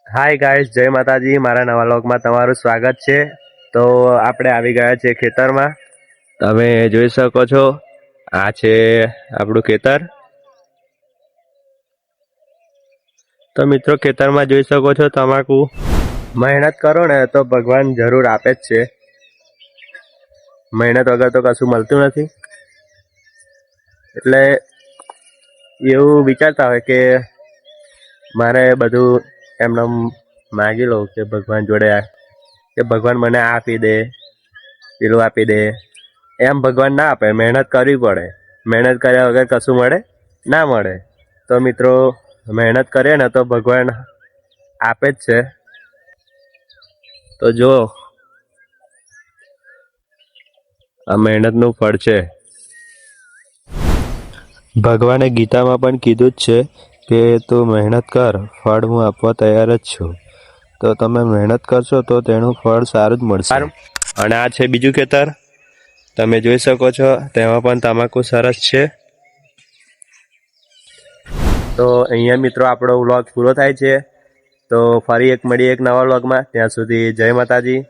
Hi guys, જય માતાજી। મારા નવા વ્લોગમાં તમારું સ્વાગત છે। તો આપણે આવી ગયા છે ખેતરમાં। તમે જોઈ શકો છો, આ છે આપણું ખેતર। તો મિત્રો, ખેતરમાં જોઈ શકો છો તમાકુ। મહેનત કરો ને તો ભગવાન જરૂર આપે જ છે। મહેનત વગર તો કશું મળતું નથી। એટલે એવું વિચારતા હોય કે મારે બધું એમને માગી લઉં કે ભગવાન જોડે, કે ભગવાન મને આપી દે, પેલું આપી દે। એમ ભગવાન ના આપે, મહેનત કરવી પડે। મહેનત કર્યા વગર કશું મળે ના મળે। તો મિત્રો, મહેનત કરીએ ને તો ભગવાન આપે જ છે। તો જો આ મહેનતનું ફળ છે। ભગવાને ગીતામાં પણ કીધું જ છે કે તું મહેનત કર, ફળ હું આપવા તૈયાર જ છું। તો તમે મહેનત કરશો તો તેનું ફળ સારું જ મળશે। અને આ છે બીજું ખેતર, તમે જોઈ શકો છો, તેમાં પણ તમાકુ સરસ છે। તો અહીંયા મિત્રો આપણો વ્લોગ પૂરો થાય છે। તો ફરી એક મળીએ એક નવા વ્લોગમાં। ત્યાં સુધી જય માતાજી।